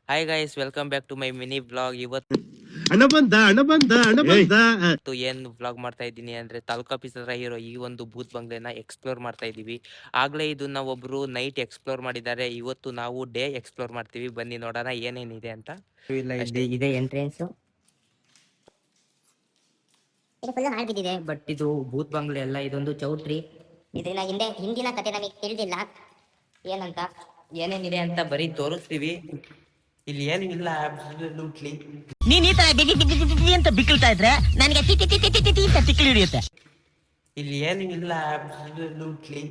Hi guys, welcome back to my mini vlog. ಇವತ್ತು ಏನು vlog ಮಾಡ್ತಾ ಇದ್ದೀನಿ ಅಂದ್ರೆ ತಾಲೂಕು ಆಫೀಸ್ ಹತ್ರ ಇರೋ ಈ ಒಂದು ಬೂತ್ ಬಂಗ್ಲೆನ ಎಕ್ಸ್ಪ್ಲೋರ್ ಮಾಡ್ತಾ ಇದ್ದೀವಿ. ಆಗ್ಲೇ ಇದನ್ನ ಒಬ್ರು ನೈಟ್ ಎಕ್ಸ್ಪ್ಲೋರ್ ಮಾಡಿದ್ದಾರೆ. ಇವತ್ತು ನಾವು ಡೇ ಎಕ್ಸ್ಪ್ಲೋರ್ ಮಾಡ್ತೀವಿ. ಬನ್ನಿ ನೋಡೋಣ ಏನೇನಿದೆ ಅಂತ. ಇದೆ ಎಂಟ್ರೆನ್ಸ್. ಇದು ಫುಲ್ ಹಾಳು ಬಿದ್ದಿದೆ. ಬಟ್ ಇದು ಬೂತ್ ಬಂಗ್ಲೆ ಅಲ್ಲ, ಇದೊಂದು ಚೌಟ್ರಿ. ಇದನ್ನ ಹಿಂದಿನ ಕತೆ ನಮಗೆ ತಿಳಿದಿಲ್ಲ ಏನಂತ, ಏನೇನಿದೆ ಅಂತ ಬರೀ ತೋರಿಸ್ತೀವಿ. ಇಲ್ಲಿ ಏನು ಇಲ್ಲ ಅಬ್ಸಲ್ಯೂಟ್ಲಿ. ನೀನ್ ಈ ತರ ಅಂತ ಬಿಕ್ಕಳ್ತಾ ಇದ್ರೆ ನನಗೆ ಅಂತ ತಿಕ್ಕಿ ಹಿಡಿಯುತ್ತೆ. ಇಲ್ಲಿ ಏನು ಇಲ್ಲ ಅಬ್ಸಲ್ಯೂಟ್ಲಿ.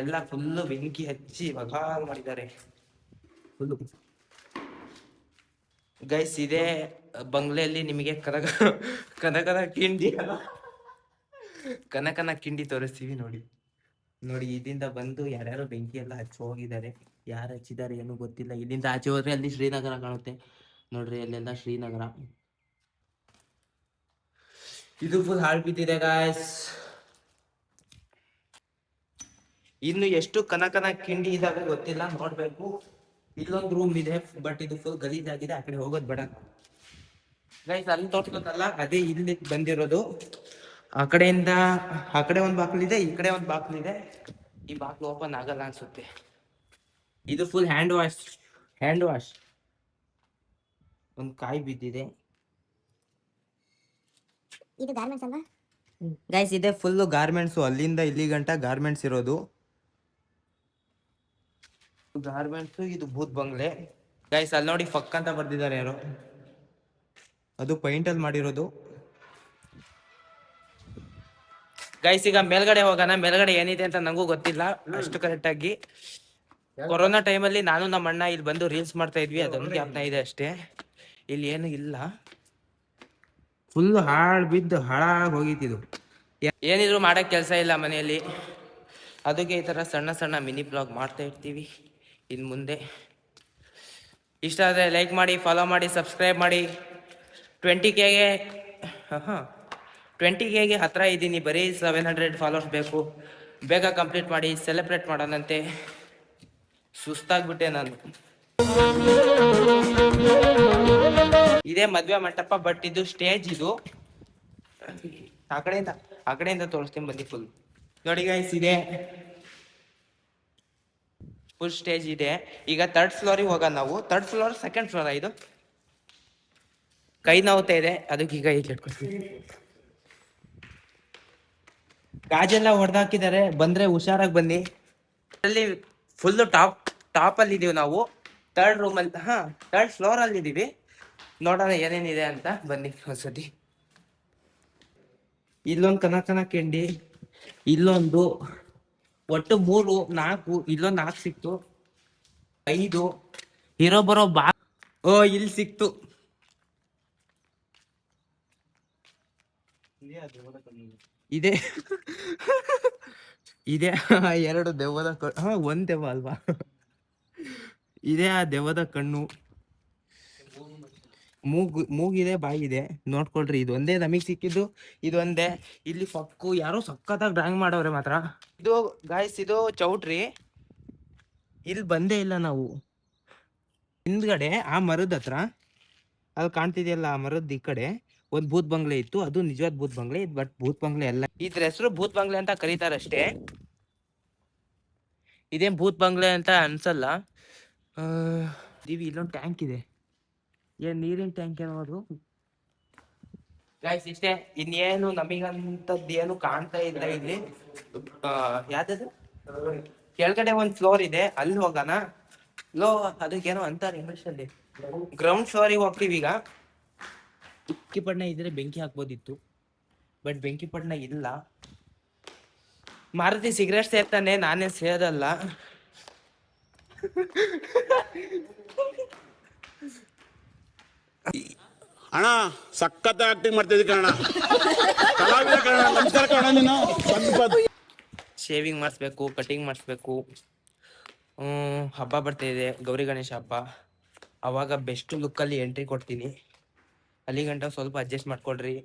ಎಲ್ಲ ಫುಲ್ಲು ಬೆಂಕಿ ಹಚ್ಚಿ ಬಗಾಲ್ ಮಾಡಿದ್ದಾರೆ ಫುಲ್ಲು. ಗೈಸ್, ಇದೇ ಬಂಗ್ಲೆಯಲ್ಲಿ ನಿಮಗೆ ಕನಕನ ಕಿಂಡಿ ತೋರಿಸ್ತೀವಿ. ನೋಡಿ ನೋಡಿ, ಇಲ್ಲಿಂದ ಬಂದು ಯಾರ್ಯಾರು ಬೆಂಕಿ ಎಲ್ಲ ಹಚ್ಚಿ ಹೋಗಿದ್ದಾರೆ. ಯಾರು ಹಚ್ಚಿದ್ದಾರೆ ಏನು ಗೊತ್ತಿಲ್ಲ. ಇಲ್ಲಿಂದ ಆಚೆ ಹೋದ್ರೆ ಅಲ್ಲಿ ಶ್ರೀನಗರ ಕಾಣುತ್ತೆ. ನೋಡ್ರಿ, ಅಲ್ಲೆಲ್ಲ ಶ್ರೀನಗರ. ಇದು ಫುಲ್ ಹಾಳು ಬಿದ್ದಿದೆ ಗಾಯ್ಸ್. ಇನ್ನು ಎಷ್ಟು ಕನಕನ ಕಿಂಡಿ ಇದಾವೆ ಗೊತ್ತಿಲ್ಲ, ನೋಡ್ಬೇಕು. ಇಲ್ಲೊಂದು ರೂಮ್ ಇದೆ, ಬಟ್ ಇದು ಫುಲ್ ಗಲೀಜಾಗಿದೆ. ಆ ಕಡೆ ಹೋಗೋದು ಬೇಡ ಗೈಸ್. ಅಲ್ಲಿ ತೋರ್ಸ್ಕೊತಲ್ಲ, ಅದೇ ಇಲ್ಲಿ ಬಂದಿರೋದು. ಆ ಕಡೆ ಒಂದು ಬಾಕ್ಲಿದೆ, ಈ ಕಡೆ ಒಂದು ಬಾಕ್ಲಿದೆ. ಈ ಬಾಕ್ಲು ಓಪನ್ ಆಗಲ್ಲ ಅನ್ಸುತ್ತೆ. ಇದು ಫುಲ್ ಹ್ಯಾಂಡ್ ವಾಶ್. ಒಂದು ಕಾಯಿ ಬಿದ್ದಿದೆ. ಇದು ಗಾರ್ಮೆಂಟ್ಸ್ ಅಲ್ವಾ ಗೈಸ್? ಇದೆ ಫುಲ್ಲು ಗಾರ್ಮೆಂಟ್ಸು. ಅಲ್ಲಿಂದ ಇಲ್ಲಿ ಗಂಟ ಗಾರ್ಮೆಂಟ್ಸ್ ಇರೋದು. ಗಾರ್ಮೆಂಟ್ಸು. ಇದು ಬೂತ್ ಬಂಗ್ಲೆ ಗೈಸ್. ಅಲ್ಲಿ ನೋಡಿ, ಫಕ್ ಅಂತ ಬರ್ದಿದ್ದಾರೆ ಯಾರು. ಅದು ಪೈಂಟ್ ಅಲ್ಲಿ ಮಾಡಿರೋದು ಗೈಸ್. ಈಗ ಮೇಲ್ಗಡೆ ಹೋಗೋಣ. ಮೇಲ್ಗಡೆ ಏನಿದೆ ಅಂತ ನಂಗೂ ಗೊತ್ತಿಲ್ಲ ಅಷ್ಟು ಕರೆಕ್ಟ್ ಆಗಿ. ಕೊರೋನಾ ಟೈಮಲ್ಲಿ ನಾನು ನಮ್ಮ ಅಣ್ಣ ಇಲ್ಲಿ ಬಂದು ರೀಲ್ಸ್ ಮಾಡ್ತಾ ಇದ್ವಿ, ಅದೊಂದು ಜ್ಞಾಪನ ಇದೆ ಅಷ್ಟೇ. ಇಲ್ಲಿ ಏನು ಇಲ್ಲ, ಫುಲ್ ಹಾಳು ಬಿದ್ದು ಹಾಳಾಗಿ ಹೋಗಿತ್ತಿದು. ಏನಿದ್ರು ಮಾಡಕ್ ಕೆಲಸ ಇಲ್ಲ ಮನೆಯಲ್ಲಿ, ಅದಕ್ಕೆ ಈ ತರ ಸಣ್ಣ ಸಣ್ಣ ಮಿನಿ ಬ್ಲಾಗ್ ಮಾಡ್ತಾ ಇರ್ತೀವಿ ಇನ್ನು ಮುಂದೆ. ಇಷ್ಟ ಆದರೆ ಲೈಕ್ ಮಾಡಿ, ಫಾಲೋ ಮಾಡಿ, ಸಬ್ಸ್ಕ್ರೈಬ್ ಮಾಡಿ. 20K ಹತ್ರ ಇದ್ದೀನಿ. ಬರೀ 700 ಫಾಲೋವರ್ಸ್ ಬೇಕು. ಬೇಗ ಕಂಪ್ಲೀಟ್ ಮಾಡಿ, ಸೆಲೆಬ್ರೇಟ್ ಮಾಡೋಣಂತೆ. ಸುಸ್ತಾಗ್ಬಿಟ್ಟೆ ನಾನು. ಇದೇ ಮದ್ವೆ ಮಂಟಪ, ಬಟ್ ಇದು ಸ್ಟೇಜ್. ಇದು ಆ ಕಡೆಯಿಂದ ತೋರಿಸ್ತೀನಿ ಬನ್ನಿ. ಫುಲ್ ನೋಡಿ ಗೈಸ್, ಇದೆ ಫುಲ್ ಸ್ಟೇಜ್ ಇದೆ. ಈಗ 3rd ಫ್ಲೋರಿಗೆ ಹೋಗೋಣ ನಾವು. 3rd floor 2nd floor. ಇದು ಕೈ ನೋವುತ್ತಾ ಇದೆ, ಅದಕ್ಕೆ ಈಗ ಇಟ್ಕೊಳ್ತೀವಿ. ಗಾಜೆಲ್ಲ ಹೊಡೆದಾಕಿದ್ದಾರೆ, ಬಂದ್ರೆ ಹುಷಾರಾಗಿ ಬನ್ನಿ. ಅಲ್ಲಿ ಫುಲ್ಲು ಟಾಪ್ ಅಲ್ಲಿ ಇದೀವಿ ನಾವು. 3rd ರೂಮಲ್ಲಿ, 3rd ಫ್ಲೋರ್ ಅಲ್ಲಿ ಇದೀವಿ. ನೋಡೋಣ ಏನೇನಿದೆ ಅಂತ ಬನ್ನಿ ಒಂದ್ಸತಿ. ಇಲ್ಲೊಂದು ಕನಕನ ಕಿಂಡಿ, ಇಲ್ಲೊಂದು, ಒಟ್ಟು 3 4. ಇಲ್ಲೊಂದು 4 ಸಿಕ್ತು, 5 ಇರೋ ಬರೋ ಇಲ್ಲಿ ಸಿಕ್ತು. ಇದೆ 2 ದೆವ್ವದ ಕಣ್ಣು. 1 ದೆವ್ವ ಅಲ್ವಾ, ಇದೇ ಆ ದೆವ್ವದ ಕಣ್ಣು. ಮೂಗಿದೆ, ಬಾಯಿದೆ. ನೋಡ್ಕೊಳ್ರಿ, ಇದು ಒಂದೇ ನಮಗ್ ಸಿಕ್ಕಿದ್ದು, ಇದೊಂದೇ. ಇಲ್ಲಿ ಫಕ್ಕು ಯಾರೋ ಸಕ್ಕತ್ತಾಗಿ ಡ್ರಾಯಿಂಗ್ ಮಾಡವ್ರೆ ಮಾತ್ರ. ಇದು ಗಾಯ್ಸ್, ಇದು ಚೌಟ್ರಿ. ಇಲ್ಲಿ ಬಂದೇ ಇಲ್ಲ ನಾವು. ಹಿಂದ್ಗಡೆ ಆ ಮರದ ಹತ್ರ ಅಲ್ಲಿ ಕಾಣ್ತಿದೆಯಲ್ಲ, ಆ ಮರದ ಈ ಕಡೆ ಒಂದು ಬೂತ್ ಬಂಗ್ಲೆ ಇತ್ತು. ಅದು ನಿಜವಾದ ಬೂತ್ ಬಂಗ್ಲೆ, ಬಟ್ ಬೂತ್ ಬಂಗ್ಲೆ ಅಲ್ಲ. ಇದ್ರ ಹೆಸರು ಬೂತ್ ಬಂಗ್ಲೆ ಅಂತ ಕರೀತಾರಷ್ಟೇ. ಇದೇನ್ ಬೂತ್ ಬಂಗ್ಲೆ ಅಂತ ಅನ್ಸಲ್ಲ. ಇಲ್ಲೊಂದು ಟ್ಯಾಂಕ್ ಇದೆ, ಏನ್ ನೀರಿನ ಟ್ಯಾಂಕ್ ಏನೋದು ಗೈಸ್. ಇಷ್ಟೇ, ಇನ್ನೇನು ನಮಗಂತದ್ದು ಏನು ಕಾಣ್ತಾ ಇಲ್ಲ ಇಲ್ಲಿ. ಯಾವ್ದದು ಕೆಳಗಡೆ ಒಂದು ಫ್ಲೋರ್ ಇದೆ, ಅಲ್ಲಿ ಹೋಗೋಣ. ಅದಕ್ಕೇನೋ ಅಂತಾರೆ ಇಂಗ್ಲಿಷಲ್ಲಿ. ಗ್ರೌಂಡ್ ಫ್ಲೋರಿಗೆ ಹೋಗ್ತೀವಿ ಈಗ. ಬೆಂಕಿ ಪಟ್ಟಣ ಇದ್ರೆ ಬೆಂಕಿ ಹಾಕ್ಬೋದಿತ್ತು, ಬಟ್ ಬೆಂಕಿ ಪಟ್ಟಣ ಇಲ್ಲ. ಮಾರುತಿ ಸಿಗರೇಟ್ ಸೇರ್ತಾನೆ, ನಾನೇ ಸೇದಲ್ಲ. ಅಣ್ಣ ಸಖತ್ ಆಕ್ಟಿಂಗ್ ಮಾಡ್ತಿದ್ದೆ ಕಣ. ನಮಸ್ಕಾರ ಕಣ. ನೀನು ಶೇವಿಂಗ್ ಮಾಡಿಸ್ಬೇಕು, ಕಟಿಂಗ್ ಮಾಡಿಸ್ಬೇಕು. ಹಬ್ಬ ಬರ್ತಾ ಇದೆ, ಗೌರಿ ಗಣೇಶ ಹಬ್ಬ. ಅವಾಗ ಬೆಸ್ಟ್ ಲುಕ್ಕಲ್ಲಿ ಎಂಟ್ರಿ ಕೊಡ್ತೀನಿ. ಅಲ್ಲಿ ಗಂಟ ಸ್ವಲ್ಪ ಅಡ್ಜಸ್ಟ್ ಮಾಡ್ಕೊಳ್ರಿ.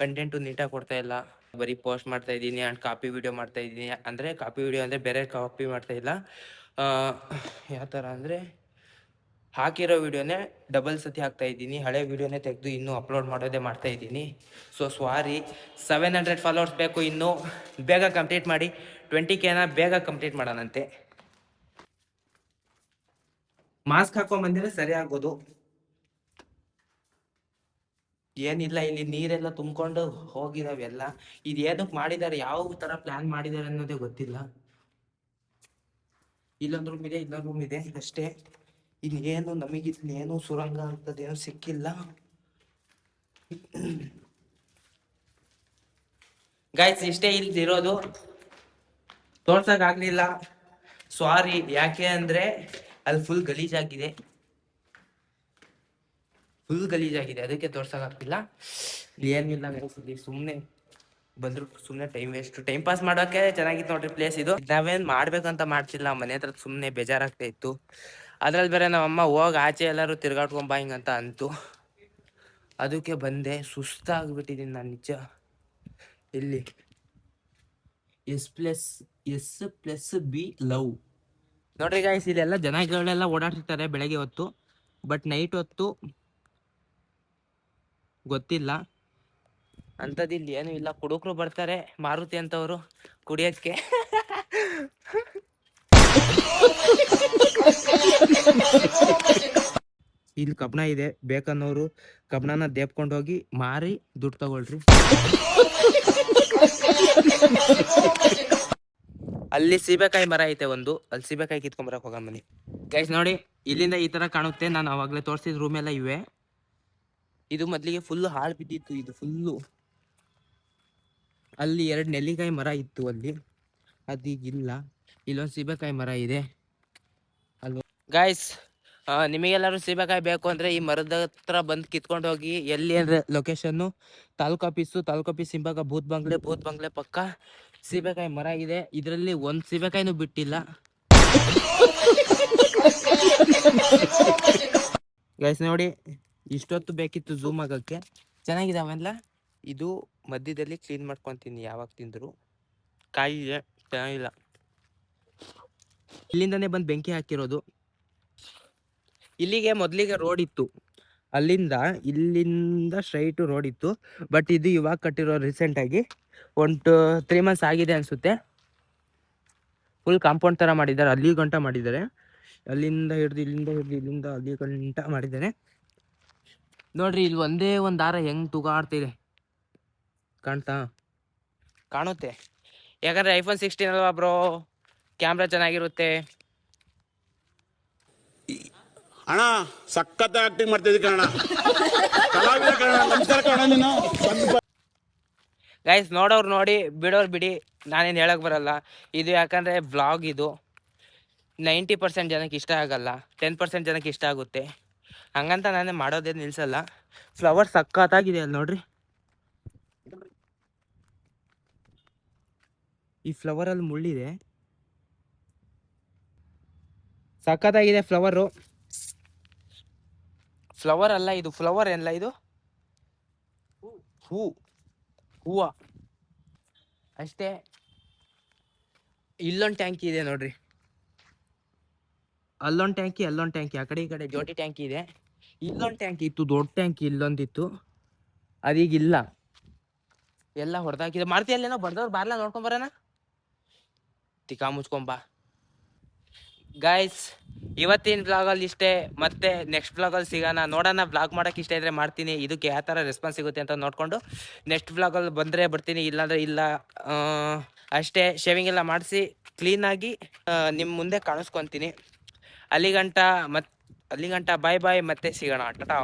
ಕಂಟೆಂಟು ನೀಟಾಗಿ ಕೊಡ್ತಾ ಇಲ್ಲ, ಬರೀ ಪೋಸ್ಟ್ ಮಾಡ್ತಾ ಇದ್ದೀನಿ ಆ್ಯಂಡ್ ಕಾಪಿ ವಿಡಿಯೋ ಮಾಡ್ತಾ ಇದ್ದೀನಿ. ಅಂದರೆ ಕಾಪಿ ವಿಡಿಯೋ ಅಂದರೆ ಬೇರೆ ಕಾಪಿ ಮಾಡ್ತಾ ಇಲ್ಲ. ಯಾವ ಥರ ಅಂದರೆ ಹಾಕಿರೋ ವಿಡಿಯೋನೇ ಡಬಲ್ ಸತಿ ಹಾಕ್ತಾ ಇದ್ದೀನಿ, ಹಳೆ ವಿಡಿಯೋನೇ ತೆಗೆದು ಇನ್ನೂ ಅಪ್ಲೋಡ್ ಮಾಡೋದೇ ಮಾಡ್ತಾ ಇದ್ದೀನಿ. So sorry. 700 ಫಾಲೋವರ್ಸ್ ಬೇಕು, ಇನ್ನೂ ಬೇಗ ಕಂಪ್ಲೀಟ್ ಮಾಡಿ. 20K ಬೇಗ ಕಂಪ್ಲೀಟ್ ಮಾಡೋಣಂತೆ. ಮಾಸ್ಕ್ ಹಾಕೊಂಡ್ ಬಂದಿದ್ರೆ ಸರಿ ಆಗ್ಬೋದು. ಏನಿಲ್ಲ, ಇಲ್ಲಿ ನೀರೆಲ್ಲ ತುಂಬಿಕೊಂಡು ಹೋಗಿದಾವೆಲ್ಲ. ಇದು ಏನಕ್ಕೆ ಮಾಡಿದ್ದಾರೆ, ಯಾವ ತರ ಪ್ಲಾನ್ ಮಾಡಿದ್ದಾರೆ ಅನ್ನೋದೇ ಗೊತ್ತಿಲ್ಲ. ಇಲ್ಲೊಂದು ರೂಮ್ ಇದೆ, ಇಲ್ಲೊಂದು ರೂಮ್ ಇದೆ ಅಷ್ಟೇ. ಇನ್ನೇನು ನಮಗಿನ್ನೇನು ಸುರಂಗ ಅಂತದೇನು ಸಿಕ್ಕಿಲ್ಲ. ಗೈಸ್ ಇಷ್ಟೇ ಇಲ್ದಿರೋದು, ತೋರ್ಸಕ್ಕಾಗ್ಲಿಲ್ಲ, ಸಾರಿ. ಯಾಕೆ ಅಂದ್ರೆ ಅಲ್ಲಿ ಫುಲ್ ಗಲೀಜಾಗಿದೆ, ಅದಕ್ಕೆ ತೋರ್ಸಕ್ಕಾಗ್ತಿಲ್ಲ. ಏನಿಲ್ಲ ಗೈಸ್, ಇಲ್ಲಿ ಸುಮ್ಮನೆ ಬಂದ್ರು, ಸುಮ್ಮನೆ ಟೈಮ್ ಪಾಸ್ ಮಾಡೋಕೆ ಚೆನ್ನಾಗಿತ್ತು ನೋಡ್ರಿ ಪ್ಲೇಸ್ ಇದು. ನಾವೇನ್ ಮಾಡ್ಬೇಕಂತ ಮಾಡ್ತಿಲ್ಲ, ಮನೆ ಹತ್ರ ಸುಮ್ಮನೆ ಬೇಜಾರಾಗ್ತಾ ಇತ್ತು. ಅದ್ರಲ್ಲಿ ಬೇರೆ ನಮ್ಮಮ್ಮ ಹೋಗಿ ಆಚೆ ಎಲ್ಲರೂ ತಿರ್ಗಾಡ್ಕೊಂಬ ಹಿಂಗಂತ ಅಂತು, ಅದಕ್ಕೆ ಬಂದೆ. ಸುಸ್ತಾಗ್ಬಿಟ್ಟಿದ್ದೀನಿ ನಾನು ನಿಜ. ಇಲ್ಲಿ S+B ಲವ್ ನೋಡ್ರಿ ಗಾಯ್ಸ್, ಇಲ್ಲೆಲ್ಲ ಜನಗಳೆಲ್ಲ ಓಡಾಡ್ತಿರ್ತಾರೆ ಬೆಳಗ್ಗೆ ಹೊತ್ತು, ಬಟ್ ನೈಟ್ ಹೊತ್ತು ಗೊತ್ತಿಲ್ಲ ಅಂಥದ್ದು. ಇಲ್ಲಿ ಏನೂ ಇಲ್ಲ, ಕುಡುಕರು ಬರ್ತಾರೆ, ಮಾರುತಿ ಅಂತವರು ಕುಡಿಯೋಕ್ಕೆ. ಇಲ್ಲಿ ಕಬ್ಣ ಇದೆ, ಬೇಕನ್ನೋರು ಕಬ್ಣನ ದೇಪ್ಕೊಂಡು ಹೋಗಿ ಮಾರಿ ದುಡ್ಡು ತಗೊಳ್ರಿ. ಅಲ್ಲಿ ಸೀಬೆಕಾಯಿ ಮರ ಐತೆ ಒಂದು, ಅಲ್ಲಿ ಸೀಬೆಕಾಯಿ ಕಿತ್ಕೊಂಬರಕ್ ಹೋಗೋಣ ಬನ್ನಿ ಗೈಸ್. ನೋಡಿ, ಇಲ್ಲಿಂದ ಈ ತರ ಕಾಣುತ್ತೆ. ನಾನು ಅವಾಗಲೇ ತೋರಿಸಿದ ರೂಮ್ ಎಲ್ಲ ಇವೆ. ಇದು ಮೊದಲಿಗೆ ಫುಲ್ ಹಾಳು ಬಿದ್ದಿತ್ತು, ಇದು ಫುಲ್ಲು. ಅಲ್ಲಿ 2 ನೆಲ್ಲಿಕಾಯಿ ಮರ ಇತ್ತು ಅಲ್ಲಿ, ಅದೀಗಿಲ್ಲ. ಇಲ್ಲೊಂದು ಸೀಬೆಕಾಯಿ ಮರ ಇದೆ ಅಲ್ವ ಗೈಸ್. ನಿಮಗೆಲ್ಲರೂ ಸೀಬೆಕಾಯಿ ಬೇಕು ಅಂದರೆ ಈ ಮರದ ಹತ್ರ ಬಂದು ಕಿತ್ಕೊಂಡು ಹೋಗಿ. ಎಲ್ಲಿ ಅಂದರೆ ಲೊಕೇಶನ್ನು ತಾಲೂಕು ಆಫೀಸ್ ಹಿಂಭಾಗ ಭೂತ್ ಬಂಗ್ಲೆ ಪಕ್ಕ ಸೀಬೆಕಾಯಿ ಮರ ಇದೆ. ಇದರಲ್ಲಿ ಒಂದು ಸೀಬೆಕಾಯಿನೂ ಬಿಟ್ಟಿಲ್ಲ ಗೈಸ್. ನೋಡಿ, ಇಷ್ಟೊತ್ತು ಬೇಕಿತ್ತು ಝೂಮ್ ಆಗೋಕ್ಕೆ. ಚೆನ್ನಾಗಿದಾವೆಲ್ಲ. ಇದು ಮಧ್ಯದಲ್ಲಿ ಕ್ಲೀನ್ ಮಾಡ್ಕೊತೀನಿ, ಯಾವಾಗ ತಿಂದರು ಕಾಯಿ ಚೆನ್ನಾಗಿಲ್ಲ. ಇಲ್ಲಿಂದನೇ ಬಂದು ಬೆಂಕಿ ಹಾಕಿರೋದು. ಇಲ್ಲಿಗೆ ಮೊದಲಿಗೆ ರೋಡ್ ಇತ್ತು, ಇಲ್ಲಿಂದ ಸ್ಟ್ರೈಟು ರೋಡ್ ಇತ್ತು. ಬಟ್ ಇದು ಇವಾಗ ಕಟ್ಟಿರೋ ರೀಸೆಂಟಾಗಿ, 3 ಮಂತ್ಸ್ ಆಗಿದೆ ಅನಿಸುತ್ತೆ. ಫುಲ್ ಕಾಂಪೌಂಡ್ ಥರ ಮಾಡಿದ್ದಾರೆ, ಅಲ್ಲಿ ಗಂಟ ಮಾಡಿದ್ದಾರೆ. ಇಲ್ಲಿಂದ ಹಿಡ್ದು ಇಲ್ಲಿಂದ ಅಲ್ಲಿ ಗಂಟ ಮಾಡಿದ್ದಾರೆ. ನೋಡ್ರಿ, ಇಲ್ಲಿ ಒಂದೇ ಒಂದು ದಾರ ಹೆಂಗೆ ತೂಗಾಡ್ತಿದೆ, ಕಾಣುತ್ತೆ. ಯಾಕಂದರೆ iPhone 16 ಅಲ್ವಾ ಬ್ರೋ, ಕ್ಯಾಮ್ರಾ ಚೆನ್ನಾಗಿರುತ್ತೆ. ಅಣ್ಣ ಸಖತ್ ಆಕ್ಟಿಂಗ್ ಮಾಡ್ತಿದ್ದಿ ಕಣ, ಕಲಾವಿದ ಕಣ, ನಮಸ್ಕಾರ ಕಣ ನೀನು. ಗೈಸ್ ನೋಡೋರು ನೋಡಿ, ಬಿಡೋರು ಬಿಡಿ, ನಾನೇನು ಹೇಳಕ್ ಬರಲ್ಲ. ಇದು ಯಾಕಂದರೆ ವ್ಲಾಗ್, ಇದು 90% ಜನಕ್ಕೆ ಇಷ್ಟ ಆಗಲ್ಲ, 10% ಜನಕ್ಕೆ ಇಷ್ಟ ಆಗುತ್ತೆ. ಹಂಗಂತ ನಾನೇ ಮಾಡೋದೇ ನಿಲ್ಸಲ್ಲ. ಫ್ಲವರ್ ಸಖತ್ತಾಗಿದೆ ಅಲ್ಲಿ ನೋಡ್ರಿ. ಈ ಫ್ಲವರಲ್ಲಿ ಮುಳ್ಳಿದೆ, ಸಖತ್ತಾಗಿದೆ ಫ್ಲವರು. ಫ್ಲವರ್ ಅಲ್ಲ ಇದು, ಫ್ಲವರ್ ಎಲ್ಲ ಇದು, ಹೂವ ಅಷ್ಟೇ. ಇಲ್ಲೊಂದು ಟ್ಯಾಂಕಿ ಇದೆ ನೋಡ್ರಿ, ಅಲ್ಲೊಂದು ಟ್ಯಾಂಕಿ, ಆ ಕಡೆ ಈ ಕಡೆ ಜೋಟಿ ಟ್ಯಾಂಕಿ ಇದೆ. ಇಲ್ಲೊಂದು ಟ್ಯಾಂಕಿ ಇತ್ತು, ದೊಡ್ಡ ಟ್ಯಾಂಕಿ ಇಲ್ಲೊಂದಿತ್ತು, ಅದೀಗಿಲ್ಲ, ಎಲ್ಲ ಹೊಡೆದಾಕಿದೆ. ಮಾರುತಿ ಅಲ್ಲೇನೋ ಬರ್ದವ್ರು, ಬಾರ್ಲ ನೋಡ್ಕೊಂಬರೋಣ, ತಿಕ್ಕಾ ಮುಚ್ಕೊಂಬ. ಗೈಸ್ ಇವತ್ತಿನ ಬ್ಲಾಗಲ್ಲಿ ಇಷ್ಟೇ, ಮತ್ತೆ ನೆಕ್ಸ್ಟ್ ಬ್ಲಾಗಲ್ಲಿ ಸಿಗೋಣ. ನೋಡೋಣ, ಬ್ಲಾಗ್ ಮಾಡೋಕೆ ಇಷ್ಟ ಇದ್ದರೆ ಮಾಡ್ತೀನಿ. ಇದಕ್ಕೆ ಯಾವ ಥರ ರೆಸ್ಪಾನ್ಸ್ ಸಿಗುತ್ತೆ ಅಂತ ನೋಡಿಕೊಂಡು ನೆಕ್ಸ್ಟ್ ಬ್ಲಾಗಲ್ಲಿ ಬಂದರೆ ಬರ್ತೀನಿ, ಇಲ್ಲಾಂದರೆ ಇಲ್ಲ. ಅಷ್ಟೇ, ಶೇವಿಂಗ್ ಎಲ್ಲ ಮಾಡಿಸಿ ಕ್ಲೀನಾಗಿ ನಿಮ್ಮ ಮುಂದೆ ಕಾಣಿಸ್ಕೊತೀನಿ. ಅಲ್ಲಿಗಂಟ ಬಾಯ್ ಬಾಯ್, ಮತ್ತೆ ಸಿಗೋಣ. ಟಾಟಾ.